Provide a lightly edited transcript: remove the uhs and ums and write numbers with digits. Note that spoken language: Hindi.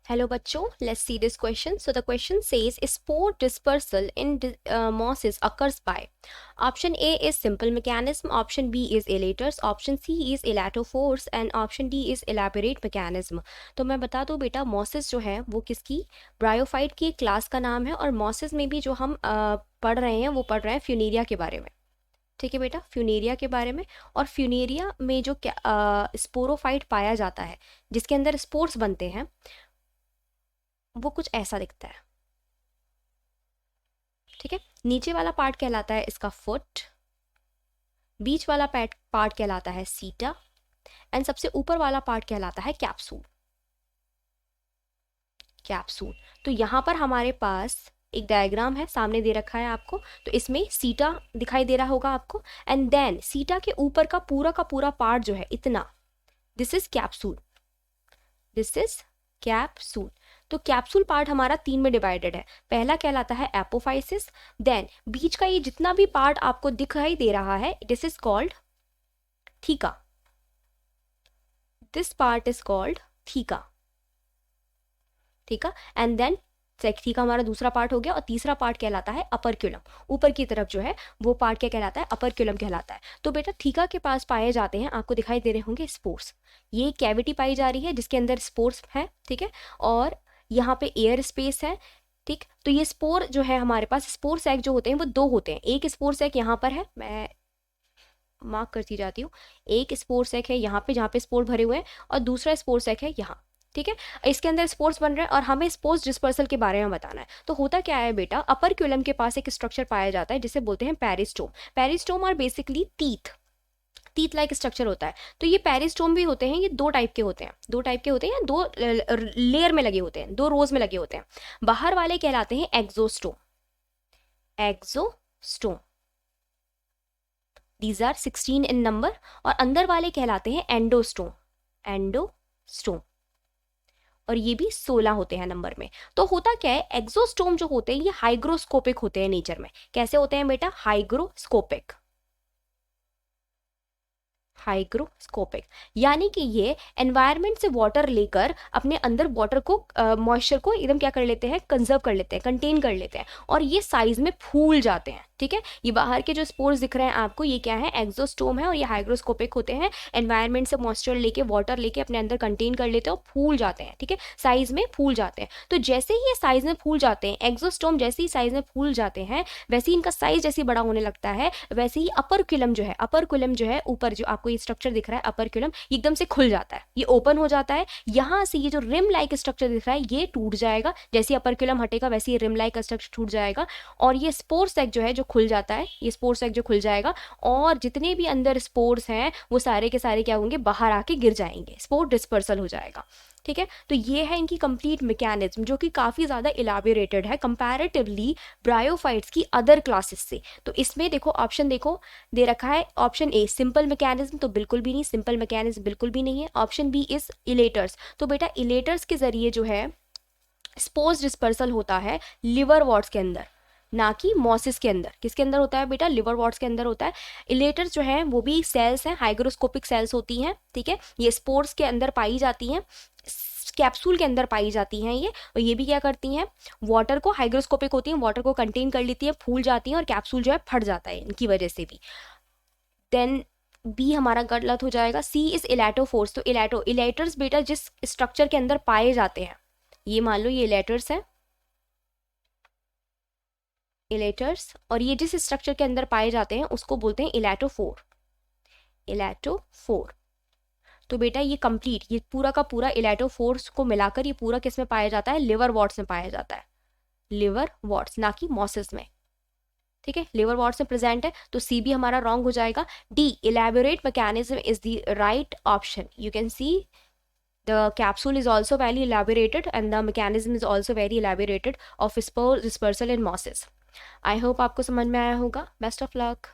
Hello बच्चों, let's see this question. So the question says spore dispersal in mosses occurs by option A is simple mechanism, option B is elaters, option C is elatophores and option D is elaborate mechanism. तो मैं बता दूं बेटा, mosses जो है वो किसकी ब्रायोफाइट की एक क्लास का नाम है और mosses में भी जो हम पढ़ रहे हैं वो पढ़ रहे हैं फ्यूनेरिया के बारे में. ठीक है बेटा, फ्यूनेरिया के बारे में. और फ्यूनेरिया में जो स्पोरोफाइट पाया जाता है जिसके अंदर स्पोर्स बनते हैं वो कुछ ऐसा दिखता है. ठीक है, नीचे वाला पार्ट कहलाता है इसका फुट, बीच वाला पार्ट कहलाता है सीटा एंड सबसे ऊपर वाला पार्ट कहलाता है कैप्सूल. कैप्सूल. तो यहां पर हमारे पास एक डायग्राम है, सामने दे रखा है आपको. तो इसमें सीटा दिखाई दे रहा होगा आपको एंड देन सीटा के ऊपर का पूरा पार्ट जो है इतना, this is capsule. This is capsule. तो कैप्सूल पार्ट हमारा 3 में डिवाइडेड है. पहला कहलाता है एपोफाइसिस, देन बीच का ये जितना भी पार्ट आपको दिखाई दे रहा है this is called theca. This part is called theca. ठीक है, एंड देन थीका हमारा दूसरा पार्ट हो गया और तीसरा पार्ट कहलाता है अपर्क्यूलम. ऊपर की तरफ जो है वो पार्ट क्या कहलाता है, अपर्क्यूलम कहलाता है. तो बेटा थीका के पास पाए जाते हैं, आपको दिखाई दे रहे होंगे स्पोर्स. ये कैविटी पाई जा रही है जिसके अंदर स्पोर्स है. ठीक है, और यहाँ पे एयर स्पेस है. ठीक, तो ये स्पोर जो है हमारे पास, स्पोर सैक जो होते हैं वो 2 होते हैं. एक स्पोर सैक यहाँ पर है, मैं मार्क करती जाती हूँ. एक स्पोर सैक है यहाँ पे जहाँ पे स्पोर भरे हुए हैं और दूसरा स्पोर सैक है यहाँ. ठीक है, इसके अंदर स्पोर्स बन रहे हैं और हमें स्पोर्स डिस्पर्सल के बारे में बताना है. तो होता क्या है बेटा, अपर्क्यूलम के पास एक स्ट्रक्चर पाया जाता है जिसे बोलते हैं पेरिस्टोम. पेरिस्टोम और बेसिकली टीथ लाइक स्ट्रक्चर होता है. तो ये पेरिस्टोम भी होते हैं, ये 2 टाइप के होते हैं. 2 टाइप के होते हैं, 2 लेयर में लगे होते हैं, 2 रोज में लगे होते हैं. बाहर वाले कहलाते हैं एक्सोस्टोम. एक्सोस्टोम, दीज आर 16 इन नंबर. और अंदर वाले कहलाते हैं एंडोस्टोम. एंडोस्टोम, और ये भी 16 होते हैं नंबर में. तो होता क्या है, एक्सोस्टोम जो होते हैं ये हाइग्रोस्कोपिक होते हैं नेचर में. कैसे होते हैं बेटा, हाइग्रोस्कोपिक. हाइग्रोस्कोपिक यानी कि ये एनवायरनमेंट से वाटर लेकर अपने अंदर वाटर को मॉइस्चर को एकदम क्या कर लेते हैं, कंजर्व कर लेते हैं, कंटेन कर लेते हैं और ये साइज में फूल जाते हैं. ठीक है, ये बाहर के जो स्पोर्स दिख रहे हैं आपको ये क्या है, एक्सोस्टोम है और ये हाइग्रोस्कोपिक होते हैं. एनवायरनमेंट से मॉइस्चर लेके, वाटर लेके अपने अंदर कंटेन कर लेते हैं और फूल जाते हैं. ठीक है, साइज में फूल जाते हैं. तो जैसे ही ये साइज में फूल जाते हैं, एक्सोस्टोम जैसे ही साइज में फूल जाते हैं वैसे ही इनका साइज जैसे बड़ा होने लगता है, वैसे ही अपर्क्यूलम जो है, अपर्क्यूलम जो है ऊपर जो आपको ये स्ट्रक्चर दिख रहा है अपर्क्यूलम, एकदम से खुल जाता है, ये ओपन हो जाता है. यहां से ये जो रिम लाइक स्ट्रक्चर दिख रहा है ये टूट जाएगा. जैसे ही अपर्क्यूलम हटेगा वैसे ही रिम लाइक स्ट्रक्चर टूट जाएगा और ये स्पोर सैक जो है जो खुल जाता है, ये स्पोर सैक जो खुल जाएगा और जितने भी अंदर स्पोर्स हैं वो सारे के सारे क्या होंगे, बाहर आके गिर जाएंगे, स्पोर डिस्पर्सल हो जाएगा. ठीक है, तो ये है इनकी कंप्लीट मैकेनिज्म जो कि काफ़ी ज़्यादा इलाबोरेटेड है कंपैरेटिवली ब्रायोफाइट्स की अदर क्लासेस से. तो इसमें देखो ऑप्शन देखो दे रखा है, ऑप्शन ए सिंपल मैकेनिज्म, तो बिल्कुल भी नहीं, सिंपल मैकेनिज्म बिल्कुल भी नहीं है. ऑप्शन बी इज इलेटर्स, तो बेटा इलेटर्स के जरिए जो है स्पोर्स डिस्पर्सल होता है लिवर वॉट्स के अंदर, ना कि मॉसिस के अंदर. किसके अंदर होता है बेटा, लिवर वॉट्स के अंदर होता है. इलेटर्स जो है वो भी सेल्स हैं, हाइग्रोस्कोपिक सेल्स होती हैं. ठीक है, ये स्पोर्स के अंदर पाई जाती हैं, कैप्सूल के अंदर पाई जाती हैं ये. और ये भी क्या करती हैं, वाटर को, हाइग्रोस्कोपिक होती हैं, वाटर को कंटेन कर लेती हैं, फूल जाती हैं और कैप्सूल जो है फट जाता है इनकी वजह से भी. देन बी हमारा गलत हो जाएगा. सी इज इलेटोफोर्स, तो इलेटर्स बेटा जिस स्ट्रक्चर के अंदर पाए जाते हैं, ये मान लो ये इलेटर्स है, इलेटर्स, और ये जिस स्ट्रक्चर के अंदर पाए जाते हैं उसको बोलते हैं इलेटोफोर. इलेटोफोर. तो बेटा ये कंप्लीट, ये पूरा का पूरा इलेटोफोर्स को मिलाकर ये पूरा किस में पाया जाता है, लिवर वॉट्स में पाया जाता है. लिवर वॉट्स, ना कि मॉसिस में. ठीक है, लिवर वॉट्स में प्रेजेंट है, तो सी भी हमारा रॉन्ग हो जाएगा. D elaborate mechanism is the right option. You can see the capsule is also very elaborated and the mechanism is also very elaborated of spore dispersal in mosses. I hope आपको समझ में आया होगा. Best of luck.